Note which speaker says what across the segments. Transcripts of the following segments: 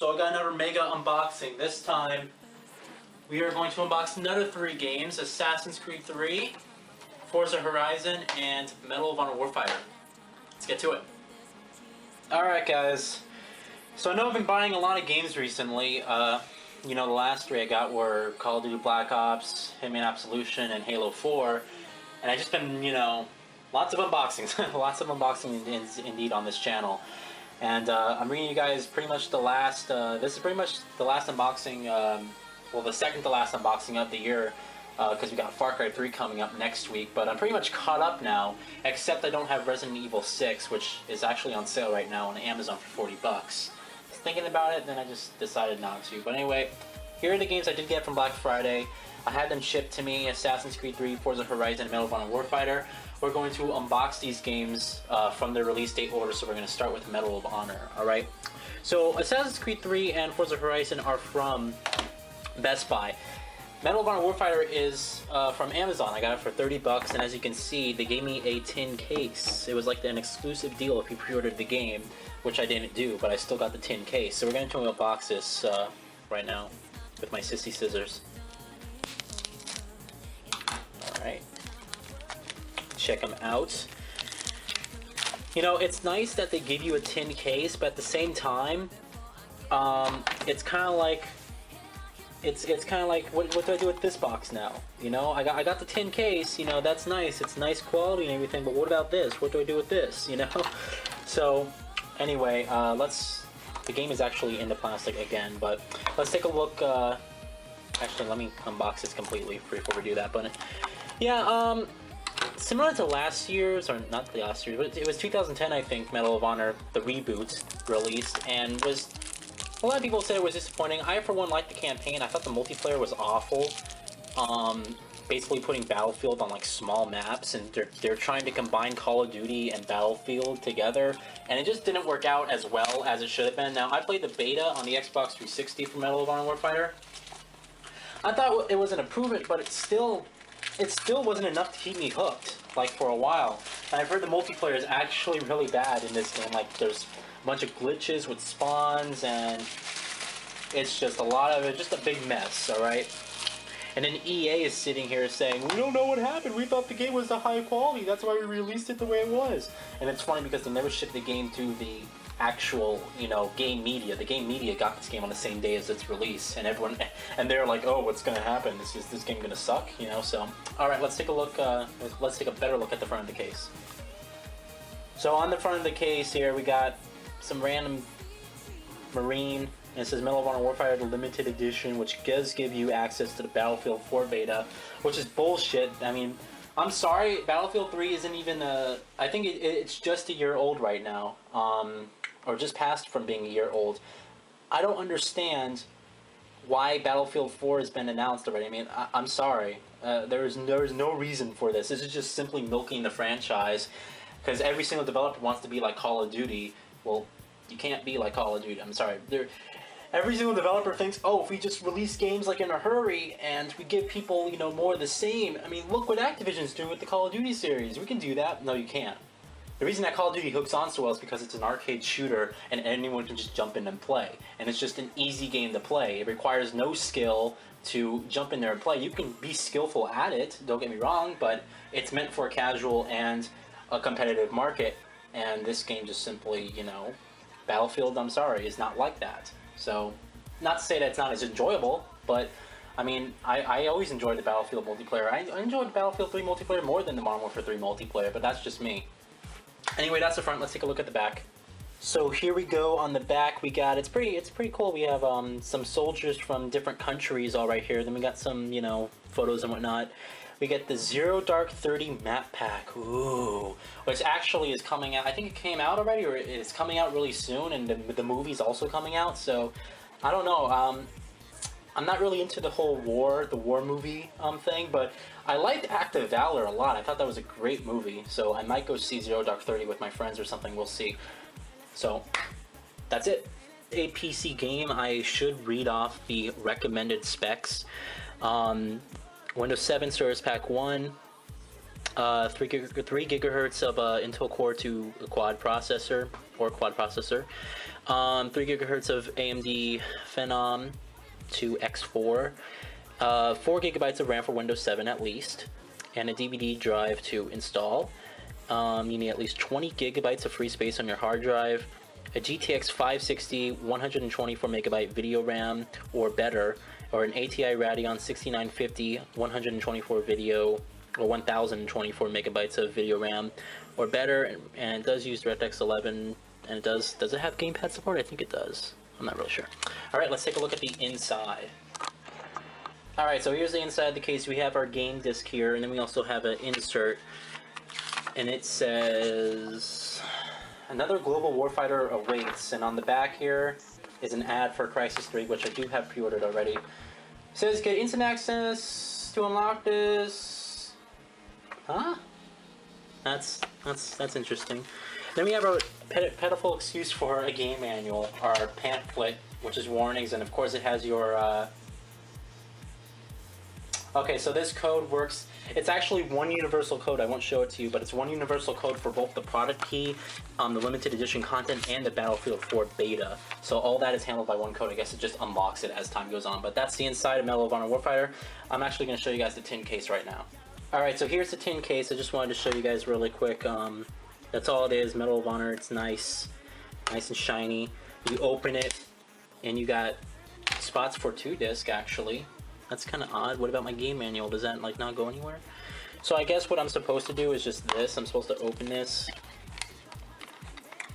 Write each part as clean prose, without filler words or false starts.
Speaker 1: So I got another mega unboxing. This time, we are going to unbox another 3 games: Assassin's Creed 3, Forza Horizon, and Medal of Honor Warfighter. Let's get to it. Alright guys, so I know I've been buying a lot of games recently. You know, the last 3 I got were Call of Duty Black Ops, Hitman Absolution, and Halo 4. And I've just been, you know, lots of unboxings. Lots of unboxing indeed on this channel. And I'm bringing you guys pretty much the last, this is pretty much the last unboxing, well, the second to last unboxing of the year, because we got Far Cry 3 coming up next week. But I'm pretty much caught up now, except I don't have Resident Evil 6, which is actually on sale right now on Amazon for 40 bucks. I was thinking about it, then I just decided not to. But anyway, here are the games I did get from Black Friday. I had them shipped to me: Assassin's Creed 3, Forza Horizon, and Medal of Honor Warfighter. We're going to unbox these games from their release date order, so we're going to start with Medal of Honor, alright? So, Assassin's Creed 3 and Forza Horizon are from Best Buy. Medal of Honor Warfighter is from Amazon. I got it for 30 bucks, and as you can see, they gave me a tin case. It was like an exclusive deal if you pre-ordered the game, which I didn't do, but I still got the tin case. So we're going to unbox this right now with my sissy scissors. Alright. Check them out. You know, it's nice that they give you a tin case, but at the same time, it's kind of like, it's kind of like, what do I do with this box now? You know, I got the tin case. You know, that's nice. It's nice quality and everything. But what about this? What do I do with this? You know. So, anyway, the game is actually in the plastic again, but let's take a look. Actually, let me unbox this completely before we do that. But yeah, similar to last year's, or not the last year, but it was 2010, I think, Medal of Honor, the reboot, released, and was, a lot of people said it was disappointing. I, for one, liked the campaign. I thought the multiplayer was awful. Basically putting Battlefield on, like, small maps, and they're trying to combine Call of Duty and Battlefield together, and it just didn't work out as well as it should have been. Now, I played the beta on the Xbox 360 for Medal of Honor Warfighter. I thought it was an improvement, but it still wasn't enough to keep me hooked, like, for a while. And I've heard the multiplayer is actually really bad in this game. Like, there's a bunch of glitches with spawns, and it's just a lot of it, just a big mess, alright? And then EA is sitting here saying, we don't know what happened, we thought the game was a high quality, that's why we released it the way it was. And it's funny because they never shipped the game to the actual, you know, game media. The game media got this game on the same day as its release, and they're like, oh, what's gonna happen? Is this game gonna suck? You know, so, alright, let's take a look, let's take a better look at the front of the case. So on the front of the case here, we got some random Marine, and it says Medal of Honor Warfighter, the limited edition, which does give you access to the Battlefield 4 beta, which is bullshit. I mean, I'm sorry, Battlefield 3 isn't even I think it's just a year old right now, or just passed from being a year old. I don't understand why Battlefield 4 has been announced already. I mean, I'm sorry. There is no reason for this. This is just simply milking the franchise, because every single developer wants to be like Call of Duty. Well, you can't be like Call of Duty. I'm sorry. Every single developer thinks, oh, if we just release games like in a hurry and we give people, you know, more of the same. I mean, look what Activision's doing with the Call of Duty series. We can do that. No, you can't. The reason that Call of Duty hooks on so well is because it's an arcade shooter and anyone can just jump in and play. And it's just an easy game to play. It requires no skill to jump in there and play. You can be skillful at it, don't get me wrong, but it's meant for a casual and a competitive market. And this game just simply, you know, Battlefield, I'm sorry, is not like that. So, not to say that it's not as enjoyable, but, I mean, I always enjoyed the Battlefield multiplayer. I enjoyed Battlefield 3 multiplayer more than the Modern Warfare 3 multiplayer, but that's just me. Anyway, that's the front. Let's take a look at the back. So here we go. On the back, we got, it's pretty cool. We have some soldiers from different countries all right here. Then we got some, you know, photos and whatnot. We get the Zero Dark 30 map pack, ooh, which actually is coming out. I think it came out already, or it's coming out really soon, and the movie's also coming out, so I don't know. I'm not really into the whole the war movie thing, but I liked Act of Valor a lot. I thought that was a great movie, so I might go see Zero Dark 30 with my friends or something, we'll see. So, that's it. A PC game. I should read off the recommended specs. Windows 7 Service Pack 1, 3 gigahertz of Intel Core 2 quad processor, 3 gigahertz of AMD Phenom 2X4, 4 gigabytes of RAM for Windows 7 at least, and a DVD drive to install. You need at least 20 gigabytes of free space on your hard drive, a GTX 560 124 megabyte video RAM or better, or an ATI Radeon 6950 124 video or 1024 megabytes of video RAM or better, and it does use DirectX 11, and does it have gamepad support? I think it does. I'm not really sure. All right, let's take a look at the inside. All right, so here's the inside of the case. We have our game disc here, and then we also have an insert, and it says another global warfighter awaits, and on the back here is an ad for Crysis 3, which I do have pre-ordered already. It says get instant access to unlock this. Huh? That's interesting. Then we have our pitiful excuse for a game manual, our pamphlet, which is warnings, and of course it has your okay, so this code works. It's actually one universal code. I won't show it to you, but it's one universal code for both the product key, the limited edition content, and the Battlefield 4 beta. So all that is handled by one code. I guess it just unlocks it as time goes on. But that's the inside of Medal of Honor Warfighter. I'm actually going to show you guys the tin case right now. Alright, so here's the tin case. I just wanted to show you guys really quick. That's all it is, Medal of Honor. It's nice and shiny. You open it, and you got spots for 2 discs, actually. That's kind of odd. What about my game manual? Does that like not go anywhere? So I guess what I'm supposed to do is just this. I'm supposed to open this.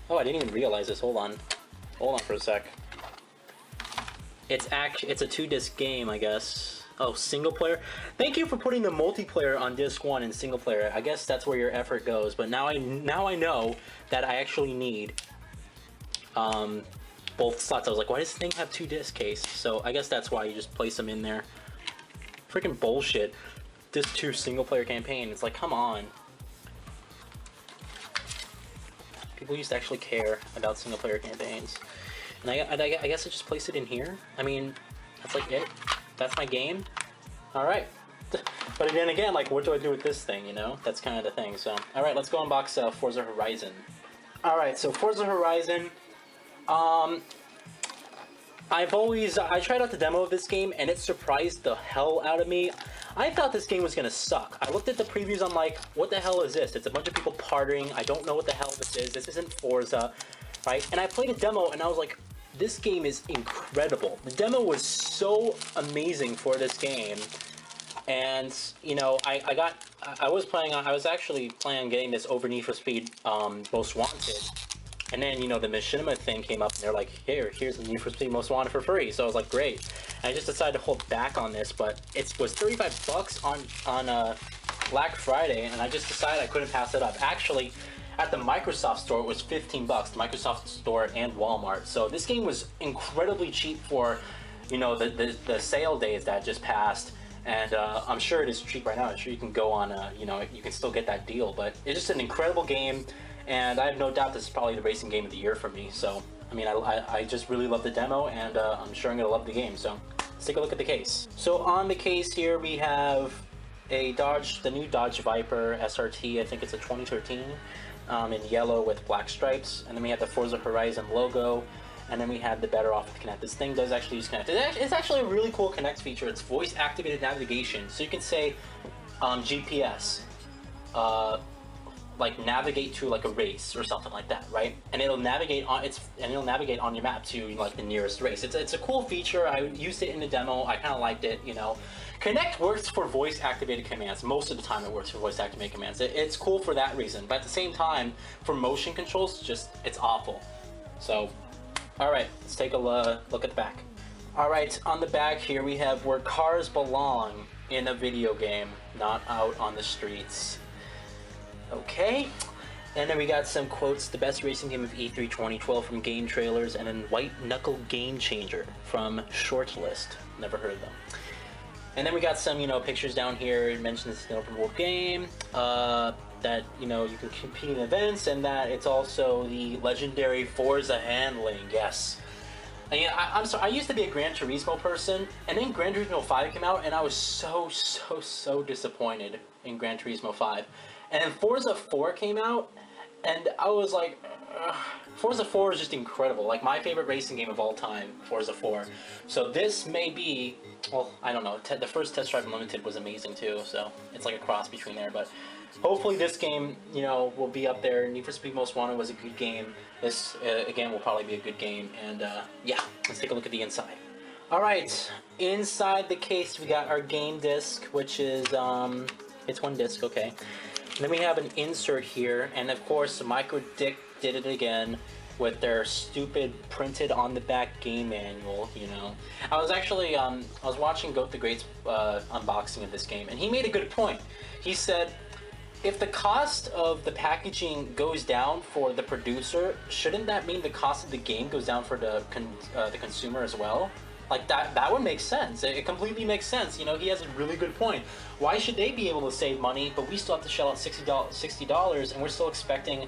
Speaker 1: Oh, I didn't even realize this. Hold on for a sec. It's a 2-disc game, I guess. Oh, single player. Thank you for putting the multiplayer on disc 1 and single player. I guess that's where your effort goes. But now I know that I actually need both slots. I was like, why does this thing have 2 disc case? So I guess that's why you just place them in there. Freaking bullshit. Disc 2 single player campaign. It's like, come on. People used to actually care about single player campaigns. And I guess I just place it in here. I mean, that's like it. That's my game. Alright. But then again, like, what do I do with this thing, you know? That's kind of the thing. So, alright, let's go unbox Forza Horizon. Alright, so Forza Horizon. I tried out the demo of this game, and it surprised the hell out of me. I thought this game was gonna suck. I looked at the previews, I'm like, what the hell is this? It's a bunch of people partying. I don't know what the hell this is. This isn't Forza, right? And I played a demo, and I was like, this game is incredible. The demo was so amazing for this game. And, you know, I was actually planning on getting this over Need for Speed Most Wanted. And then, you know, the Machinima thing came up, and they're like, here's the Need for Speed Most Wanted for free. So I was like, great. And I just decided to hold back on this, but it was $35 on Black Friday, and I just decided I couldn't pass it up. Actually, at the Microsoft Store, it was $15, the Microsoft Store and Walmart. So this game was incredibly cheap for, you know, the sale days that just passed. And I'm sure it is cheap right now. I'm sure you can go on, you know, you can still get that deal. But it's just an incredible game. And I have no doubt this is probably the racing game of the year for me. So, I mean, I just really love the demo, and I'm sure I'm going to love the game. So, let's take a look at the case. So, on the case here, we have the new Dodge Viper SRT. I think it's a 2013 in yellow with black stripes. And then we have the Forza Horizon logo. And then we have the Better Off with Kinect. This thing does actually use Kinect. It's actually a really cool Kinect feature. It's voice-activated navigation. So, you can say GPS. Like navigate to like a race or something like that, right? And it'll navigate on your map to like the nearest race. It's a cool feature. I used it in the demo. I kind of liked it, you know. Kinect works for voice activated commands. Most of the time it works for voice activated commands. It's cool for that reason, but at the same time, for motion controls, it's awful. So, all right, let's take a look at the back. All right, on the back here we have where cars belong in a video game, not out on the streets. Okay, and then we got some quotes: the best racing game of E3 2012 from Game Trailers, and then White Knuckle Game Changer from Shortlist. Never heard of them. And then we got some, you know, pictures down here. It mentions it's an open world game, that, you know, you can compete in events, and that it's also the legendary Forza handling. Yes. And yeah, I'm sorry, I used to be a Gran Turismo person, and then Gran Turismo 5 came out, and I was so disappointed in Gran Turismo 5. And then Forza 4 came out, and I was like, Forza 4 is just incredible. Like, my favorite racing game of all time, Forza 4. So this may be, well, I don't know. The first Test Drive Unlimited was amazing too, so it's like a cross between there. But hopefully this game, you know, will be up there. Need for Speed Most Wanted was a good game. This, again, will probably be a good game. And, yeah, let's take a look at the inside. Alright, inside the case we got our game disc, which is, it's one disc, okay. And then we have an insert here, and of course, Microdick did it again with their stupid printed on the back game manual, you know. I was actually, I was watching Goat the Great's unboxing of this game, and he made a good point. He said, if the cost of the packaging goes down for the producer, shouldn't that mean the cost of the game goes down for the consumer as well? Like, that would make sense. It completely makes sense. You know, he has a really good point. Why should they be able to save money, but we still have to shell out $60 and we're still expecting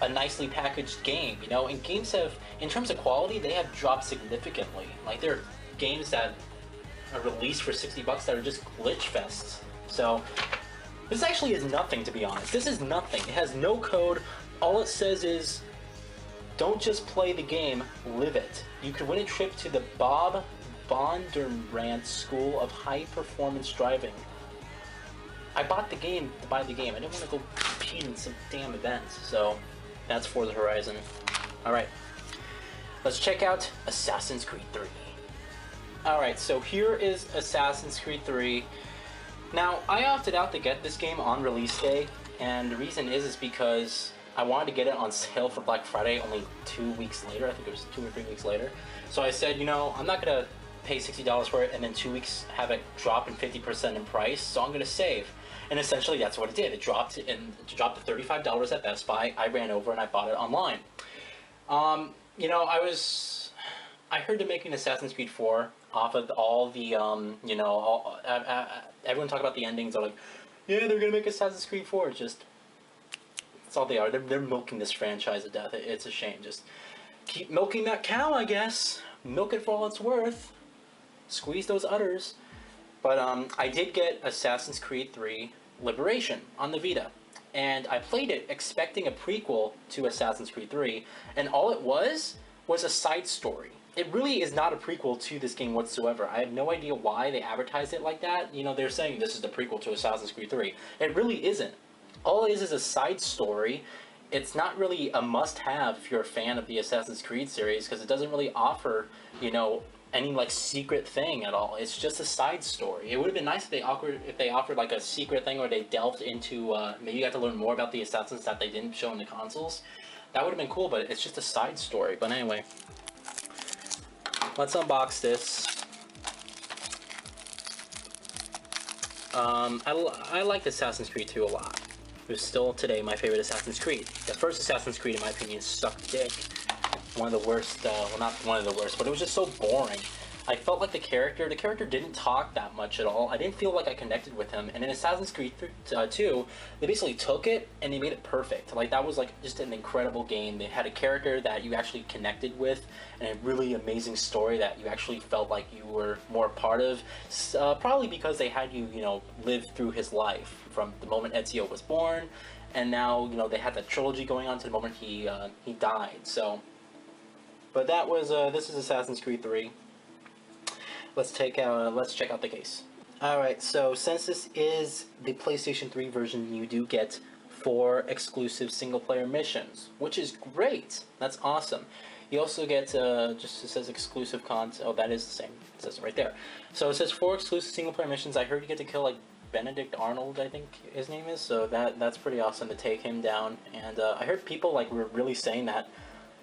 Speaker 1: a nicely packaged game, you know? And games have, in terms of quality, they have dropped significantly. Like, there are games that are released for $60 that are just glitch fests. So, this actually is nothing, to be honest. This is nothing. It has no code. All it says is, don't just play the game, live it. You could win a trip to the Bob Bondurant School of High Performance Driving. I bought the game to buy the game. I didn't want to go compete in some damn events. So, that's Forza Horizon. Alright, let's check out Assassin's Creed 3. Alright, so here is Assassin's Creed 3. Now, I opted out to get this game on release day, and the reason is because I wanted to get it on sale for Black Friday only 2 weeks later. I think it was 2 or 3 weeks later. So I said, you know, I'm not going to pay $60 for it and then 2 weeks have it drop in 50% in price, so I'm going to save. And essentially that's what it did. It dropped to $35 at Best Buy. I ran over and I bought it online. You know, I heard they're making Assassin's Creed 4 off of all the, you know, everyone talk about the endings. They're like, yeah, they're going to make Assassin's Creed 4. Just, that's all they are. They're milking this franchise to death. It's a shame. Just keep milking that cow, I guess. Milk it for all it's worth. Squeeze those udders. But I did get Assassin's Creed 3 Liberation on the Vita. And I played it expecting a prequel to Assassin's Creed 3. And all it was a side story. It really is not a prequel to this game whatsoever. I have no idea why they advertised it like that. You know, they're saying this is the prequel to Assassin's Creed 3. It really isn't. All it is a side story. It's not really a must-have if you're a fan of the Assassin's Creed series, because it doesn't really offer, you know, any like secret thing at all. It's just a side story. It would have been nice if they offered like a secret thing, or they delved into maybe you got to learn more about the assassins that they didn't show in the consoles. That would have been cool, but it's just a side story. But anyway, let's unbox this. I liked Assassin's Creed 2 a lot. It was still today my favorite Assassin's Creed. The first Assassin's Creed, in my opinion, sucked dick. One of the worst, well, not one of the worst, but it was just so boring. I felt like the character didn't talk that much at all. I didn't feel like I connected with him. And in Assassin's Creed 2, they basically took it and they made it perfect. Like, that was like just an incredible game. They had a character that you actually connected with, and a really amazing story that you actually felt like you were more a part of. Probably because they had you, you know, live through his life from the moment Ezio was born, and now, you know, they had that trilogy going on to the moment he died. So, but that was this is Assassin's Creed 3. Let's check out the case. Alright, so since this is the PlayStation 3 version, you do get 4 exclusive single-player missions, which is great. That's awesome. You also get, just it says exclusive content. Oh, that is the same. It says it right there. So it says 4 exclusive single-player missions. I heard you get to kill, like, Benedict Arnold, I think his name is. So that's pretty awesome to take him down. And I heard people, like, were really saying that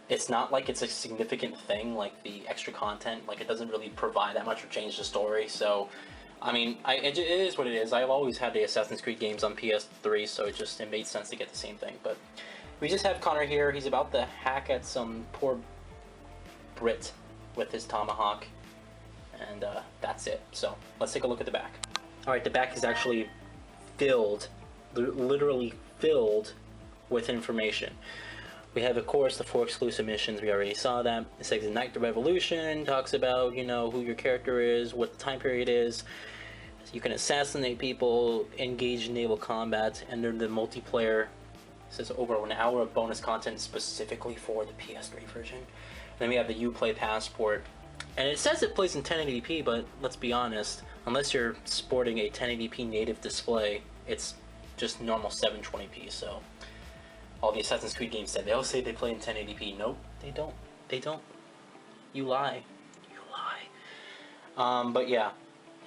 Speaker 1: it's not like it's a significant thing, like the extra content, like it doesn't really provide that much or change the story. So, I mean, it is what it is. I've always had the Assassin's Creed games on PS3, so it made sense to get the same thing. But we just have Connor here. He's about to hack at some poor Brit with his tomahawk, and that's it. So let's take a look at the back. All right, the back is actually filled, literally filled with information. We have, of course, the 4 exclusive missions. We already saw that. It says Ignite the Revolution, talks about, you know, who your character is, what the time period is. You can assassinate people, engage in naval combat, enter the multiplayer says over an hour of bonus content specifically for the PS3 version. Then we have the Uplay Passport, and it says it plays in 1080p, but let's be honest, unless you're sporting a 1080p native display, it's just normal 720p. So all the Assassin's Creed games said, they all say they play in 1080p. Nope, they don't. They don't. You lie. You lie. But yeah,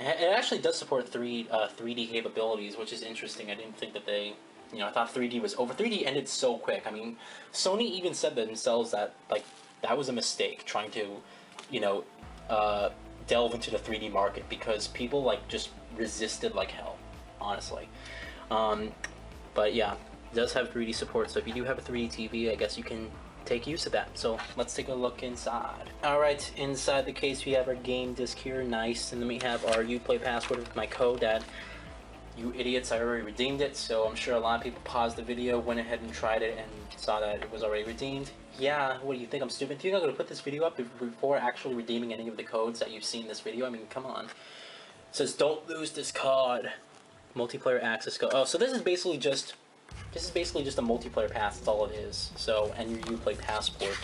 Speaker 1: it actually does support 3D capabilities, which is interesting. I didn't think that they, you know, I thought 3D was over. 3D ended so quick. I mean, Sony even said themselves that, like, that was a mistake, trying to, you know, delve into the 3D market, because people, like, just resisted like hell, honestly. But yeah, it does have 3D support, so if you do have a 3D TV, I guess you can take use of that. So let's take a look inside. Alright, inside the case we have our game disc here, nice, and then we have our Uplay Password with my code that, you idiots, I already redeemed it, so I'm sure a lot of people paused the video, went ahead and tried it, and saw that it was already redeemed. Yeah, what do you think, I'm stupid? Do you think I'm going to put this video up before actually redeeming any of the codes that you've seen in this video? I mean, come on. It says, don't lose this card. Multiplayer access code. Oh, so this is basically just a multiplayer pass, that's all it is. So, and your Uplay Passport.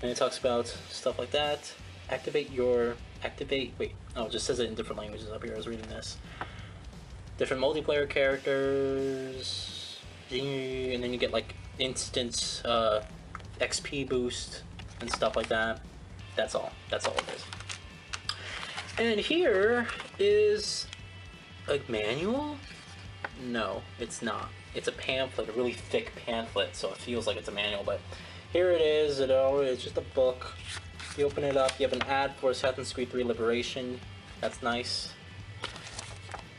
Speaker 1: And it talks about stuff like that. Wait, oh, it just says it in different languages up here, I was reading this. Different multiplayer characters, and then you get like instant XP boost and stuff like that. That's all it is. And here is a manual? No, it's not. It's a pamphlet, a really thick pamphlet, so it feels like it's a manual, but here it is. It's just a book. You open it up, you have an ad for Assassin's Creed 3 Liberation. That's nice.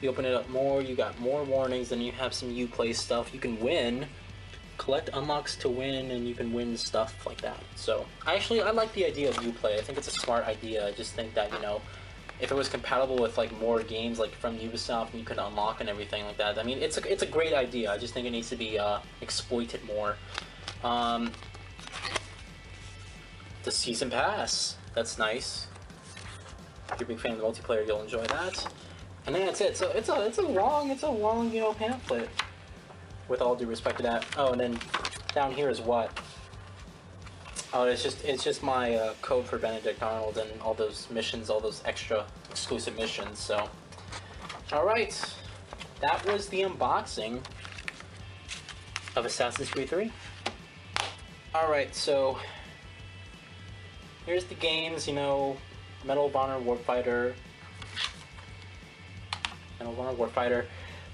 Speaker 1: You open it up more, you got more warnings, and you have some Uplay stuff. You can win, collect unlocks to win, and you can win stuff like that. So, I like the idea of Uplay. I think it's a smart idea. I just think that, you know, if it was compatible with like more games like from Ubisoft and you can unlock and everything like that, I mean, it's a great idea. I just think it needs to be exploited more. The Season Pass, that's nice. If you're a big fan of the multiplayer, you'll enjoy that. And then that's it. So it's a long, you know, pamphlet. With all due respect to that. Oh, and then down here is what? Oh, it's just my code for Benedict Arnold and all those missions, all those extra exclusive missions. So, all right, that was the unboxing of Assassin's Creed 3. All right, so here's the games. You know, Medal of Honor, Warfighter,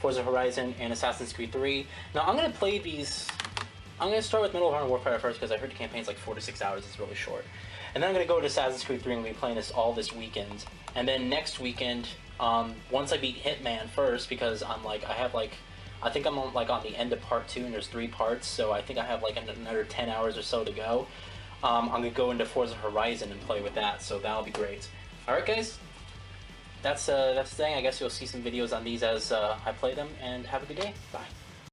Speaker 1: Forza Horizon, and Assassin's Creed 3. Now I'm gonna play these. I'm going to start with Medal of Honor Warfighter first, because I heard the campaign's like 4 to 6 hours, it's really short. And then I'm going to go to Assassin's Creed 3 and be playing this all this weekend. And then next weekend, once I beat Hitman first, because I'm like, I think I'm on the end of part 2, and there's 3 parts, so I think I have like another 10 hours or so to go. I'm going to go into Forza Horizon and play with that, so that'll be great. Alright guys, that's the thing. I guess you'll see some videos on these as I play them, and have a good day. Bye.